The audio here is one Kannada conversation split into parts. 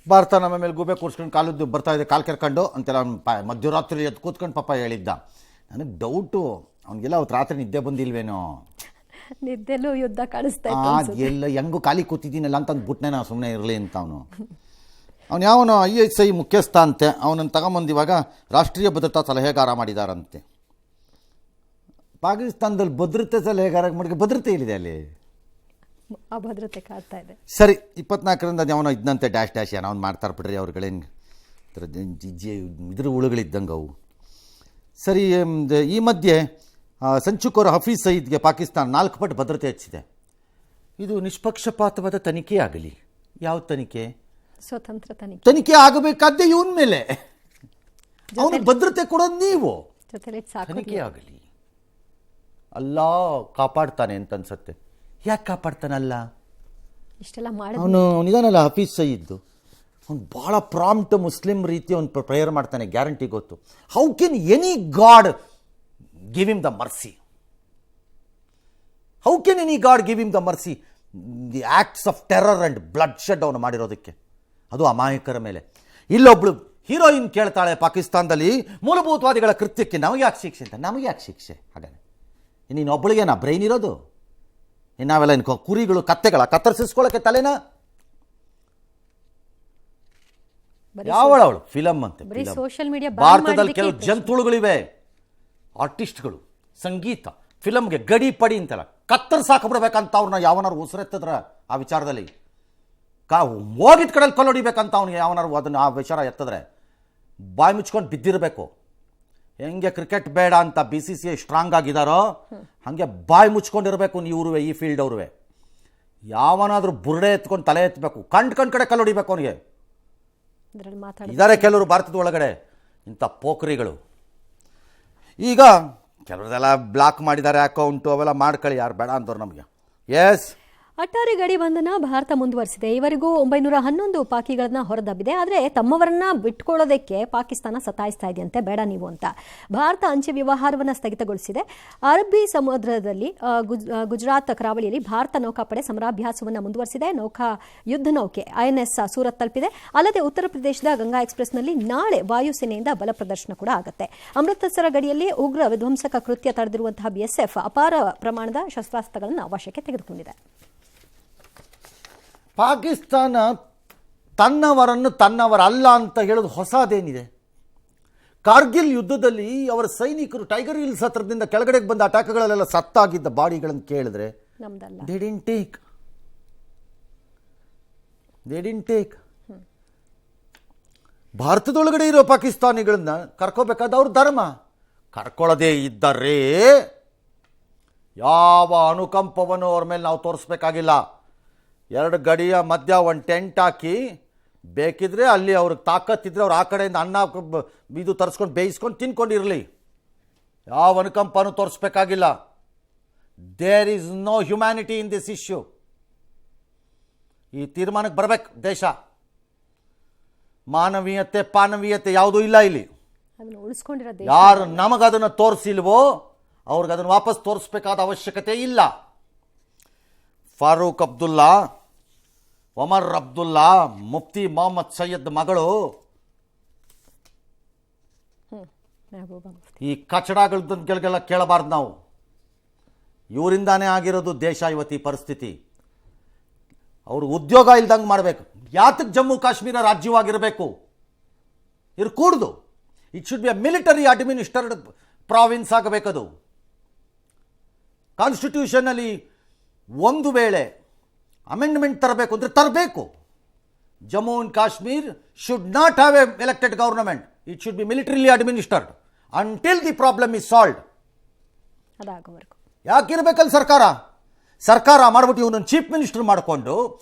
ಭಾರತ ನಮ್ಮ ಮೇಲೆ ಗೂಬೆ ಕೂರ್ಸ್ಕೊಂಡು ಕಾಲದ್ದು ಬರ್ತಾ ಇದೆ, ಕಾಲು ಕೆರ್ಕೊಂಡು ಅಂತೆಲ್ಲ ಅವ್ನು ಮಧ್ಯರಾತ್ರಿ ಎದ್ದು ಕೂತ್ಕೊಂಡು ಪಾಪ ಹೇಳಿದ್ದ. ನನಗೆ ಡೌಟು, ಅವನಿಗೆಲ್ಲ ಅವತ್ತು ರಾತ್ರಿ ನಿದ್ದೆ ಬಂದಿಲ್ವೇನೋ, ನಿದ್ದೆಲ್ಲೂ ಯುದ್ಧ ಕಾಣಿಸ್ತಾ ಎಲ್ಲ ಹೆಂಗೂ ಖಾಲಿ ಕೂತಿದ್ದೀನಲ್ಲ ಅಂತ ಅಂದ್ಬಿಟ್ನೆ ನಾ ಸುಮ್ಮನೆ ಇರಲಿ ಅಂತ. ಅವನು ಯಾವನು ISI ಮುಖ್ಯಸ್ಥ ಅಂತೆ, ಅವನನ್ನು ತಗೊಂಬಂದು ಇವಾಗ ರಾಷ್ಟ್ರೀಯ ಭದ್ರತಾ ಸಲಹೆಗಾರ ಮಾಡಿದಾರಂತೆ. ಪಾಕಿಸ್ತಾನದಲ್ಲಿ ಭದ್ರತೆ ಸಲಹೆಗಾರ ಮಾಡಿ ಭದ್ರತೆ ಇಲ್ಲಿದೆ ಅಲ್ಲಿ, ಅಭದ್ರತೆ ಕಾಡ್ತಾ ಇದೆ. ಸರಿ 24ರಿಂದ ಯಾವನೋ ಇದ್ದಂತೆ ಡ್ಯಾಶ್ ಡ್ಯಾಶ್ ಏನೋ ಅವ್ನು ಮಾಡ್ತಾರೆ ಬಿಡ್ರಿ, ಅವ್ರುಗಳೇನು ಇದ್ರ ಹುಳುಗಳಿದ್ದಂಗೆ ಅವು. ಸರಿ, ಈ ಮಧ್ಯೆ ಸಂಚುಕೋರ ಹಫೀಜ್ ಸಯೀದ್ಗೆ ಪಾಕಿಸ್ತಾನ 4 ಪಟ್ಟು ಭದ್ರತೆ ಹೆಚ್ಚಿದೆ. ಇದು ನಿಷ್ಪಕ್ಷಪಾತವಾದ ತನಿಖೆ ಆಗಲಿ. ಯಾವ ತನಿಖೆ? ಸ್ವತಂತ್ರ ತನಿಖೆ ಆಗಬೇಕಾದ್ದೇ ಇವನ ಮೇಲೆ, ಅವನು ಭದ್ರತೆ ಕೊಡೋದು ನೀವು. ತನಿಖೆ ಆಗಲಿ, ಅಲ್ಲ ಕಾಪಾಡ್ತಾನೆ ಅಂತ ಅನ್ಸತ್ತೆ. ಯಾಕೆ ಕಾಪಾಡ್ತಾನಲ್ಲ? ಇಷ್ಟೆಲ್ಲ ಅವನು ನಿಧಾನಲ್ಲ ಹಫೀಜ್ ಸಯೀದ್, ಅವ್ನು ಭಾಳ ಪ್ರಾಂಪ್ಟ್ ಮುಸ್ಲಿಂ ರೀತಿ ಅವ್ನು ಪ್ರೇಯರ್ ಮಾಡ್ತಾನೆ, ಗ್ಯಾರಂಟಿ ಗೊತ್ತು. How can any god give him the mercy? How can any god give him the mercy? The acts of terror and blood shed ಅವನು ಮಾಡಿರೋದಕ್ಕೆ, ಅದು ಅಮಾಯಕರ ಮೇಲೆ. ಇಲ್ಲೊಬ್ಳು ಹೀರೋಯಿನ್ ಕೇಳ್ತಾಳೆ ಪಾಕಿಸ್ತಾನದಲ್ಲಿ ಮೂಲಭೂತವಾದಿಗಳ ಕೃತ್ಯಕ್ಕೆ ನಮಗೆ ಯಾಕೆ ಶಿಕ್ಷೆ ಅಂತ. ನಮಗೆ ಯಾಕೆ ಶಿಕ್ಷೆ? ಹಾಗಾನೆ ನೀನು ಒಬ್ಬಳಿಗೆ ನಾ ಬ್ರೈನ್ ಇರೋದು? ನಾವೆಲ್ಲ ಇನ್ಕೋ ಕುರಿಗಳು ಕತ್ತೆಗಳ ಕತ್ತರಿಸಿಸ್ಕೊಳ್ಳೋಕ್ಕೆ ತಲೆನಾ? ಯಾವಳವಳು ಫಿಲಮ್ ಅಂತೆ. ಭಾರತದಲ್ಲಿ ಕೆಲವು ಜಂತುಳುಗಳಿವೆ, ಆರ್ಟಿಸ್ಟ್ಗಳು, ಸಂಗೀತ, ಫಿಲಮ್ಗೆ ಗಡಿ ಪಡಿ ಅಂತೆಲ್ಲ ಕತ್ತರಿಸಾಕ್ಬಿಡ್ಬೇಕಂತ ಅವ್ರನ್ನ ಯಾವನಾರು ಉಸಿರೆತ್ತಿದ್ರ ಆ ವಿಚಾರದಲ್ಲಿ ಹೋಗಿದ ಕಡೆಯಲ್ಲಿ ಕಲ್ಲೊಡಿಬೇಕಂತ ಅವ್ನಿಗೆ ಯಾವನಾರು ಅದನ್ನು ಆ ವಿಚಾರ ಎತ್ತಿದ್ರೆ ಬಾಯಿ ಮುಚ್ಕೊಂಡು ಬಿದ್ದಿರಬೇಕು. ಹೆಂಗೆ ಕ್ರಿಕೆಟ್ ಬೇಡ ಅಂತ BCCI ಸ್ಟ್ರಾಂಗ್ ಆಗಿದ್ದಾರೋ ಹಾಗೆ ಬಾಯಿ ಮುಚ್ಕೊಂಡಿರಬೇಕು ನೀವ್ರುವೆ, ಈ ಫೀಲ್ಡ್ ಅವ್ರುವೆ. ಯಾವನಾದ್ರೂ ಬುರ್ಡೆ ಎತ್ಕೊಂಡು ತಲೆ ಎತ್ತಬೇಕು, ಕಣ್ ಕಡೆ ಕಲ್ಲೊಡಿಬೇಕು ಅವನಿಗೆ. ಇದ್ದಾರೆ ಕೆಲವರು ಭಾರತದ ಒಳಗಡೆ ಇಂಥ ಪೋಖ್ರಿಗಳು. ಈಗ ಕೆಲವ್ರದೆಲ್ಲ ಬ್ಲಾಕ್ ಮಾಡಿದ್ದಾರೆ ಅಕೌಂಟು, ಅವೆಲ್ಲ ಮಾಡ್ಕೊಳ್ಳಿ, ಯಾರು ಬೇಡ ಅಂತವ್ರು ನಮಗೆ. ಎಸ್, ಅಟ್ಟಾರಿ ಗಡಿ ಬಂಧನ ಭಾರತ ಮುಂದುವರಿಸಿದೆ. ಇವರೆಗೂ 911 ಪಾಕಿಗಳನ್ನ ಹೊರದಬ್ಬಿದೆ. ಆದರೆ ತಮ್ಮವರನ್ನ ಬಿಟ್ಕೊಳ್ಳೋದಕ್ಕೆ ಪಾಕಿಸ್ತಾನ ಸತಾಯಿಸ್ತಾ ಇದೆಯಂತೆ, ಬೇಡ ನೀವು ಅಂತ. ಭಾರತ ಅಂಚೆ ವ್ಯವಹಾರವನ್ನು ಸ್ಥಗಿತಗೊಳಿಸಿದೆ. ಅರಬ್ಬಿ ಸಮುದ್ರದಲ್ಲಿ ಗುಜರಾತ್ ಕರಾವಳಿಯಲ್ಲಿ ಭಾರತ ನೌಕಾಪಡೆ ಸಮರಾಭ್ಯಾಸವನ್ನು ಮುಂದುವರಿಸಿದೆ. ಯುದ್ಧ ನೌಕೆ INS ಸೂರತ್ ತಲುಪಿದೆ. ಅಲ್ಲದೆ ಉತ್ತರ ಪ್ರದೇಶದ ಗಂಗಾ ಎಕ್ಸ್ಪ್ರೆಸ್ನಲ್ಲಿ ನಾಳೆ ವಾಯುಸೇನೆಯಿಂದ ಬಲ ಪ್ರದರ್ಶನ ಕೂಡ ಆಗುತ್ತೆ. ಅಮೃತಸರ ಗಡಿಯಲ್ಲಿ ಉಗ್ರ ವಿಧ್ವಂಸಕ ಕೃತ್ಯ ತಡೆದಿರುವಂತಹ BSF ಅಪಾರ ಪ್ರಮಾಣದ ಶಸ್ತ್ರಾಸ್ತ್ರಗಳನ್ನು ವಶಕ್ಕೆ ತೆಗೆದುಕೊಂಡಿದೆ. ಪಾಕಿಸ್ತಾನ ತನ್ನವರನ್ನು ತನ್ನವರಲ್ಲ ಅಂತ ಹೇಳೋದು ಹೊಸದೇನಿದೆ? ಕಾರ್ಗಿಲ್ ಯುದ್ಧದಲ್ಲಿ ಅವರ ಸೈನಿಕರು ಟೈಗರ್ ಹಿಲ್ಸ್ ಹತ್ರದಿಂದ ಕೆಳಗಡೆಗೆ ಬಂದ ಅಟ್ಯಾಕ್ಗಳಲ್ಲೆಲ್ಲ ಸತ್ತಾಗಿದ್ದ ಬಾಡಿಗಳನ್ನು ಕೇಳಿದ್ರೆ ದೇ ಡಿಡ್ಂಟ್ ಟೇಕ್. ಭಾರತದೊಳಗಡೆ ಇರೋ ಪಾಕಿಸ್ತಾನಿಗಳನ್ನ ಕರ್ಕೋಬೇಕಾದ ಅವ್ರ ಧರ್ಮ. ಕರ್ಕೊಳ್ಳೋದೇ ಇದ್ದರೆ ಯಾವ ಅನುಕಂಪವನ್ನು ಅವ್ರ ಮೇಲೆ ನಾವು ತೋರಿಸ್ಬೇಕಾಗಿಲ್ಲ. 2 ಗಡಿಯ ಮಧ್ಯ ಒಂದು ಟೆಂಟ್ ಹಾಕಿ, ಬೇಕಿದ್ರೆ ಅಲ್ಲಿ ಅವ್ರಿಗೆ ತಾಕತ್ತಿದ್ರೆ ಅವ್ರು ಆ ಕಡೆಯಿಂದ ಅನ್ನ ಇದು ತರಿಸ್ಕೊಂಡು ಬೇಯಿಸ್ಕೊಂಡು ತಿನ್ಕೊಂಡಿರಲಿ, ಯಾವ ಅನುಕಂಪನೂ ತೋರಿಸ್ಬೇಕಾಗಿಲ್ಲ. There is no humanity in this issue. ಈ ತೀರ್ಮಾನಕ್ಕೆ ಬರಬೇಕು ದೇಶ. ಮಾನವೀಯತೆ ಪಾನವೀಯತೆ ಯಾವುದೂ ಇಲ್ಲ ಇಲ್ಲಿ. ಯಾರು ನಮಗದನ್ನು ತೋರಿಸಿಲ್ವೋ ಅವ್ರಿಗೆ ಅದನ್ನು ವಾಪಸ್ ತೋರಿಸ್ಬೇಕಾದ ಅವಶ್ಯಕತೆ ಇಲ್ಲ. ಫಾರೂಕ್ ಅಬ್ದುಲ್ಲಾ, ಒಮರ್ ಅಬ್ದುಲ್ಲಾ, ಮುಫ್ತಿ ಮೊಹಮ್ಮದ್ ಸಯ್ಯದ್ ಮಗಳು, ಈ ಕಚಡಗಳಿಗೆಲ್ಲ ಕೇಳಬಾರ್ದು ನಾವು. ಇವರಿಂದಾನೇ ಆಗಿರೋದು ದೇಶ ಇವತ್ತು ಈ ಪರಿಸ್ಥಿತಿ. ಅವರು ಉದ್ಯೋಗ ಇಲ್ದಂಗೆ ಮಾಡಬೇಕು. ಯಾತಕ್ಕೆ ಜಮ್ಮು ಕಾಶ್ಮೀರ ರಾಜ್ಯವಾಗಿರಬೇಕು? ಕೂಡ್ದು. It should be a military administered province ಆಗಬೇಕದು. ಕಾನ್ಸ್ಟಿಟ್ಯೂಷನಲ್ಲಿ ಒಂದು ವೇಳೆ ಅಮೆಂಡ್ಮೆಂಟ್ ತರಬೇಕು ಅಂದರೆ ತರಬೇಕು. Jammu and Kashmir should not have a elected government. It should be militarily administered until the problem is solved. ಯಾಕಿರ್ಬೇಕಲ್ಲಿ ಸರ್ಕಾರ ಮಾಡ್ಬಿಟ್ಟು ಇವನನ್ನು ಚೀಫ್ ಮಿನಿಸ್ಟರ್ ಮಾಡಿಕೊಂಡು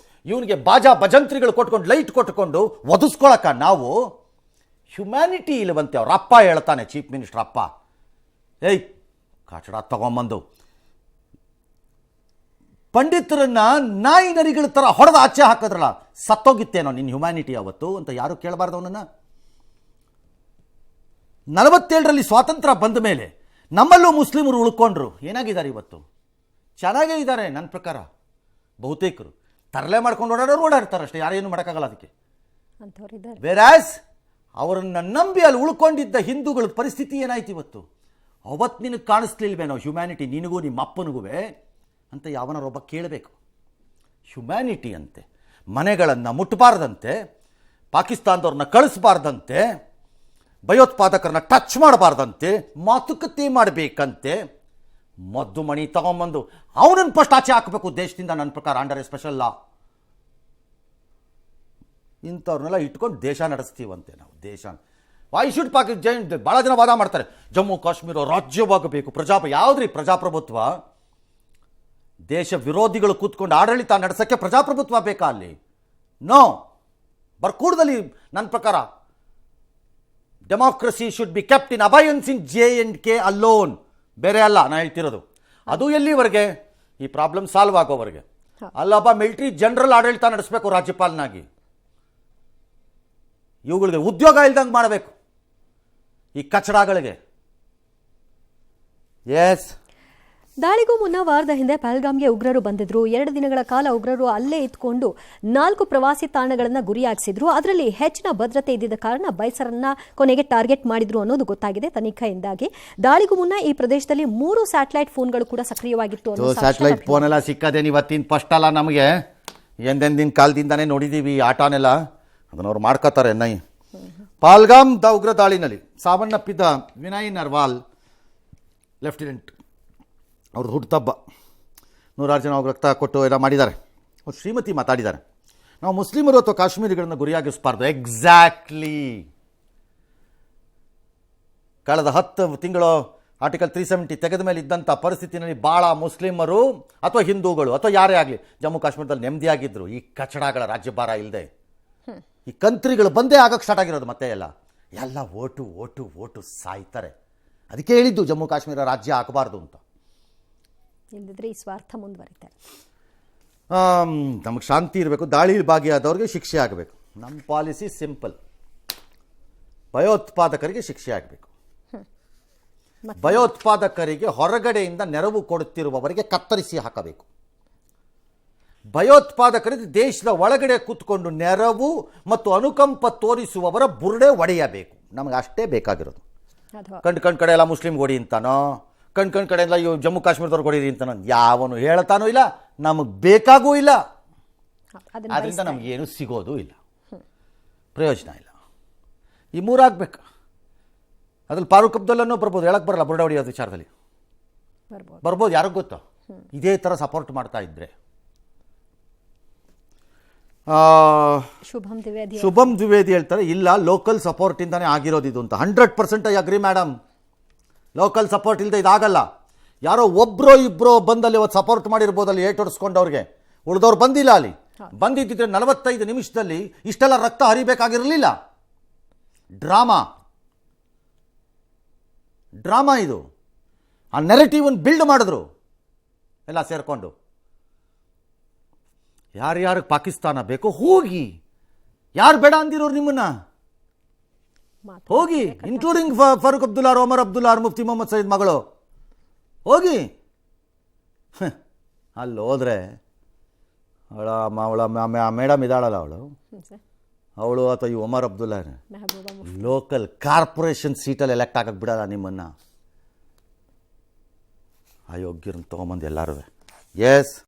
ಇವನಿಗೆ ಬಾಜಾ ಭಜಂತ್ರಿಗಳು ಕೊಟ್ಕೊಂಡು ಲೈಟ್ ಕೊಟ್ಕೊಂಡು ಒದಿಸ್ಕೊಳಕ ನಾವು ಹ್ಯುಮ್ಯಾನಿಟಿ ಇಲ್ಲವಂತೆ. ಅವ್ರ ಅಪ್ಪ ಹೇಳ್ತಾನೆ, ಚೀಫ್ ಮಿನಿಸ್ಟರ್ ಅಪ್ಪ, ಏಯ್ ಕಾಚಡ ತಗೊಂಬಂದು ಪಂಡಿತರನ್ನ ನಾಯಿ ನರಿಗಳ ಥರ ಹೊಡೆದ ಆಚೆ ಹಾಕಿದ್ರಲ್ಲ, ಸತ್ತೋಗಿತ್ತೇನೋ ನಿನ್ನ ಹ್ಯುಮ್ಯಾನಿಟಿ ಅವತ್ತು ಅಂತ ಯಾರು ಕೇಳಬಾರ್ದು ಅವನನ್ನು. 47ರಲ್ಲಿ ಸ್ವಾತಂತ್ರ್ಯ ಬಂದ ಮೇಲೆ ನಮ್ಮಲ್ಲೂ ಮುಸ್ಲಿಮರು ಉಳ್ಕೊಂಡ್ರು. ಏನಾಗಿದ್ದಾರೆ ಇವತ್ತು? ಚೆನ್ನಾಗೇ ಇದ್ದಾರೆ ನನ್ನ ಪ್ರಕಾರ. ಬಹುತೇಕರು ತರಲೆ ಮಾಡ್ಕೊಂಡು ಓಡಾಡೋರು ಓಡಾಡ್ತಾರೆ ಅಷ್ಟೇ, ಯಾರೇನು ಮಾಡೋಕ್ಕಾಗಲ್ಲ ಅದಕ್ಕೆ. ಅಂಥವ್ರಿದ್ದಾರೆ. ವೆರಾಸ್ ಅವರನ್ನು ನಂಬಿ ಅಲ್ಲಿ ಉಳ್ಕೊಂಡಿದ್ದ ಹಿಂದೂಗಳ ಪರಿಸ್ಥಿತಿ ಏನಾಯ್ತು ಇವತ್ತು? ಅವತ್ತು ನಿನಗೆ ಕಾಣಿಸ್ಲಿಲ್ವೇನೋ ಹ್ಯುಮ್ಯಾನಿಟಿ ನಿನಗೂ ನಿಮ್ಮ ಅಪ್ಪನಿಗೂ ಅಂತ ಯಾವನಾರೊಬ್ಬ ಕೇಳಬೇಕು. ಹ್ಯುಮ್ಯಾನಿಟಿ ಅಂತೆ, ಮನೆಗಳನ್ನು ಮುಟ್ಟಬಾರ್ದಂತೆ, ಪಾಕಿಸ್ತಾನದವ್ರನ್ನ ಕಳಿಸ್ಬಾರ್ದಂತೆ, ಭಯೋತ್ಪಾದಕರನ್ನ ಟಚ್ ಮಾಡಬಾರ್ದಂತೆ, ಮಾತುಕತೆ ಮಾಡಬೇಕಂತೆ, ಮದ್ದು ಮಣಿ ತಗೊಂಬಂದು ಅವನನ್ನು ಫಸ್ಟ್ ಆಚೆ ಹಾಕಬೇಕು ದೇಶದಿಂದ. ನನ್ನ ಪ್ರಕಾರ ಅಂಡರ್ ಎ ಸ್ಪೆಷಲ್ ಲಾ ಇಂಥವ್ರನ್ನೆಲ್ಲ ಇಟ್ಕೊಂಡು ದೇಶ ನಡೆಸ್ತೀವಂತೆ ನಾವು. ದೇಶ ವೈ ಶುಡ್ ಭಾಳ ಜನ ವಾದ ಮಾಡ್ತಾರೆ ಜಮ್ಮು ಕಾಶ್ಮೀರ ರಾಜ್ಯವಾಗಬೇಕು, ಯಾವುದ್ರಿ ಪ್ರಜಾಪ್ರಭುತ್ವ? ದೇಶ ವಿರೋಧಿಗಳು ಕೂತ್ಕೊಂಡು ಆಡಳಿತ ನಡೆಸೋಕ್ಕೆ ಪ್ರಜಾಪ್ರಭುತ್ವ ಬೇಕಾ ಅಲ್ಲಿ? ನೋ, ಬರ್ಕೂಡದಲ್ಲಿ ನನ್ನ ಪ್ರಕಾರ democracy should be kept in abeyance in J&K alone, ಬೇರೆ ಅಲ್ಲ ನಾ ಹೇಳ್ತಿರೋದು. ಅದು ಎಲ್ಲಿವರೆಗೆ? ಈ ಪ್ರಾಬ್ಲಮ್ ಸಾಲ್ವ್ ಆಗೋವರೆಗೆ. ಅಲ್ಲೊಬ್ಬ ಮಿಲಿಟರಿ ಜನರಲ್ ಆಡಳಿತ ನಡೆಸಬೇಕು ರಾಜ್ಯಪಾಲನಾಗಿ. ಇವುಗಳಿಗೆ ಉದ್ಯೋಗ ಇಲ್ದಂಗೆ ಮಾಡಬೇಕು ಈ ಕಚಡಗಳಿಗೆ. ಎಸ್, ದಾಳಿಗೂ ಮುನ್ನ ವಾರದ ಹಿಂದೆ ಪಹಲ್ಗಾಮ್ಗೆ ಉಗ್ರರು ಬಂದಿದ್ರು. 2 ದಿನಗಳ ಕಾಲ ಉಗ್ರರು ಅಲ್ಲೇ ಇದ್ಕೊಂಡು 4 ಪ್ರವಾಸಿ ತಾಣಗಳನ್ನು ಗುರಿಯಾಗಿಸಿದ್ರು. ಅದರಲ್ಲಿ ಹೆಚ್ಚಿನ ಭದ್ರತೆ ಇದ್ದಿದ್ದ ಕಾರಣ ಬೈಸರನ್ನ ಕೊನೆಗೆ ಟಾರ್ಗೆಟ್ ಮಾಡಿದ್ರು ಅನ್ನೋದು ಗೊತ್ತಾಗಿದೆ ತನಿಖೆಯಿಂದಾಗಿ. ದಾಳಿಗೂ ಮುನ್ನ ಈ ಪ್ರದೇಶದಲ್ಲಿ 3 ಸ್ಯಾಟಲೈಟ್ ಫೋನ್ಗಳು ಕೂಡ ಸಕ್ರಿಯವಾಗಿತ್ತು. ಸ್ಯಾಟಲೈಟ್ ಫೋನ್ ಎಲ್ಲ ಸಿಕ್ಕದೇನು ಇವತ್ತಿನ ಫಸ್ಟ್ ಅಲ್ಲ, ನಮಗೆ ಎಂದೆಂದಿನ ಕಾಲದಿಂದಾನೇ ನೋಡಿದ್ದೀವಿ ಈ ಆಟನೆಲ್ಲ. ಅದನ್ನವ್ರು ಮಾಡ್ಕೋತಾರೆ. ಪಹಲ್ಗಾಮ್ ಉಗ್ರ ದಾಳಿನಲ್ಲಿ ಸಾವನ್ನಪ್ಪಿದ್ದ ವಿನಯ್ ನರ್ವಾಲ್ ಲೆಫ್ಟಿನೆಂಟ್ ಅವ್ರದ್ದು ಹುಟ್ಟುಹಬ್ಬ. 106 ಜನ ಅವ್ರಿಗೆ ರಕ್ತ ಕೊಟ್ಟು ಎಲ್ಲ ಮಾಡಿದ್ದಾರೆ. ಅವ್ರು ಶ್ರೀಮತಿ ಮಾತಾಡಿದ್ದಾರೆ, ನಾವು ಮುಸ್ಲಿಮರು ಅಥವಾ ಕಾಶ್ಮೀರಿಗಳನ್ನು ಗುರಿಯಾಗಿಸಬಾರ್ದು. ಎಕ್ಸಾಕ್ಟ್ಲಿ. ಕಳೆದ 10 ತಿಂಗಳು ಆರ್ಟಿಕಲ್ 370 ತೆಗೆದ ಮೇಲೆ ಇದ್ದಂಥ ಪರಿಸ್ಥಿತಿನಲ್ಲಿ ಭಾಳ ಮುಸ್ಲಿಮರು ಅಥವಾ ಹಿಂದೂಗಳು ಅಥವಾ ಯಾರೇ ಆಗಲಿ ಜಮ್ಮು ಕಾಶ್ಮೀರದಲ್ಲಿ ನೆಮ್ಮದಿಯಾಗಿದ್ದರು. ಈ ಕಚಡಗಳ ರಾಜ್ಯಭಾರ ಇಲ್ಲದೆ ಈ ಕಂತ್ರಿಗಳು ಬಂದೇ ಆಗಕ್ಕೆ ಸ್ಟಾರ್ಟ್ ಆಗಿರೋದು. ಮತ್ತೆ ಎಲ್ಲ ಓಟು ಸಾಯ್ತಾರೆ. ಅದಕ್ಕೆ ಹೇಳಿದ್ದು ಜಮ್ಮು ಕಾಶ್ಮೀರ ರಾಜ್ಯ ಆಗಬಾರ್ದು ಅಂತ. ಇಲ್ಲದಿದ್ರೆ ಈ ಸ್ವಾರ್ಥ ಮುಂದುವರಿತಾರೆ. ನಮಗೆ ಶಾಂತಿ ಇರಬೇಕು, ದಾಳಿಯಲ್ಲಿ ಭಾಗಿಯಾದವ್ರಿಗೆ ಶಿಕ್ಷೆ ಆಗಬೇಕು. ನಮ್ಮ ಪಾಲಿಸಿ ಸಿಂಪಲ್, ಭಯೋತ್ಪಾದಕರಿಗೆ ಶಿಕ್ಷೆ ಆಗಬೇಕು. ಭಯೋತ್ಪಾದಕರಿಗೆ ಹೊರಗಡೆಯಿಂದ ನೆರವು ಕೊಡುತ್ತಿರುವವರಿಗೆ ಕತ್ತರಿಸಿ ಹಾಕಬೇಕು. ಭಯೋತ್ಪಾದಕರಿಗೆ ದೇಶದ ಒಳಗಡೆ ಕೂತ್ಕೊಂಡು ನೆರವು ಮತ್ತು ಅನುಕಂಪ ತೋರಿಸುವವರ ಬುರುಡೆ ಒಡೆಯಬೇಕು. ನಮಗೆ ಅಷ್ಟೇ ಬೇಕಾಗಿರೋದು. ಕಣ್ ಕಡೆ ಎಲ್ಲ ಮುಸ್ಲಿಮ್ಗೆ ಹೊಡಿ ಅಂತಾನೋ, ಕಣ್ ಕಡೆ ಎಲ್ಲ ಇವು ಜಮ್ಮು ಕಾಶ್ಮೀರದವ್ರಿಗೆ ಹೊಡೀರಿ ಅಂತಾನೋ ಯಾವನು ಹೇಳ್ತಾನೂ ಇಲ್ಲ, ನಮಗೆ ಬೇಕಾಗೂ ಇಲ್ಲ. ಆದ್ದರಿಂದ ನಮಗೇನು ಸಿಗೋದು ಇಲ್ಲ, ಪ್ರಯೋಜನ ಇಲ್ಲ. ಈ ಮೂರಾಗಬೇಕು. ಅದ್ರಲ್ಲಿ ಫಾರೂಕ್ ಅಬ್ದುಲ್ಲನೂ ಬರ್ಬೋದು, ಹೇಳಕ್ಕೆ ಬರಲ್ಲ ಬುರುಡೆ ಹೊಡೆಯೋದು ವಿಚಾರದಲ್ಲಿ ಬರ್ಬೋದು, ಯಾರಿಗೂ ಗೊತ್ತು. ಇದೇ ಥರ ಸಪೋರ್ಟ್ ಮಾಡ್ತಾ ಇದ್ರೆ ಶುಭಂ ದ್ವಿವೇದಿ ಹೇಳ್ತಾರೆ ಇಲ್ಲ, ಲೋಕಲ್ ಸಪೋರ್ಟಿಂದಾನೇ ಆಗಿರೋದು ಇದು ಅಂತ. 100% I agree madam. Local support ಇಲ್ಲದೆ ಇದಾಗಲ್ಲ. ಯಾರೋ ಒಬ್ಬರೋ ಇಬ್ಬರೋ ಬಂದಲ್ಲಿ ಅವತ್ತು ಸಪೋರ್ಟ್ ಮಾಡಿರ್ಬೋದು, ಅಲ್ಲಿ ಏಟ್ ಹೊಡಿಸ್ಕೊಂಡವ್ರಿಗೆ. ಉಳಿದವ್ರು ಬಂದಿಲ್ಲ. ಅಲ್ಲಿ ಬಂದಿದ್ದಿದ್ರೆ 45 ನಿಮಿಷದಲ್ಲಿ ಇಷ್ಟೆಲ್ಲ ರಕ್ತ ಹರಿಬೇಕಾಗಿರಲಿಲ್ಲ. ಡ್ರಾಮಾ ಇದು. ಆ ನೆರೆಟಿವನ್ನು ಬಿಲ್ಡ್ ಮಾಡಿದ್ರು ಎಲ್ಲ ಸೇರಿಕೊಂಡು. ಯಾರ್ಯಾರಿಗೆ ಪಾಕಿಸ್ತಾನ ಬೇಕೋ ಹೋಗಿ, ಯಾರು ಬೇಡ ಅಂದಿರೋರು ನಿಮ್ಮನ್ನ ಹೋಗಿ, ಇನ್ಕ್ಲೂಡಿಂಗ್ ಫಾರೂಕ್ ಅಬ್ದುಲ್ಲಾರ್, ಒಮರ್ ಅಬ್ದುಲ್ಲಾರ್, ಮುಫ್ತಿ ಮೊಹಮ್ಮದ್ ಸೈಯದ್ ಮಗಳು ಹೋಗಿ. ಅಲ್ಲಿ ಹೋದ್ರೆ ಮೇಡಮ್ ಇದ್ದಾಳಲ್ಲ ಅವಳು ಅಥವಾ ಈ ಒಮರ್ ಅಬ್ದುಲ್ಲಾರ್ ಲೋಕಲ್ ಕಾರ್ಪೊರೇಷನ್ ಸೀಟಲ್ಲಿ ಎಲೆಕ್ಟ್ ಆಗಕ್ಕೆ ಬಿಡಲ್ಲ ನಿಮ್ಮನ್ನು. ಅಯೋಗ್ಯರನ್ನು ತೊಗೊಂಬಂದು ಎಲ್ಲರೂ. ಎಸ್.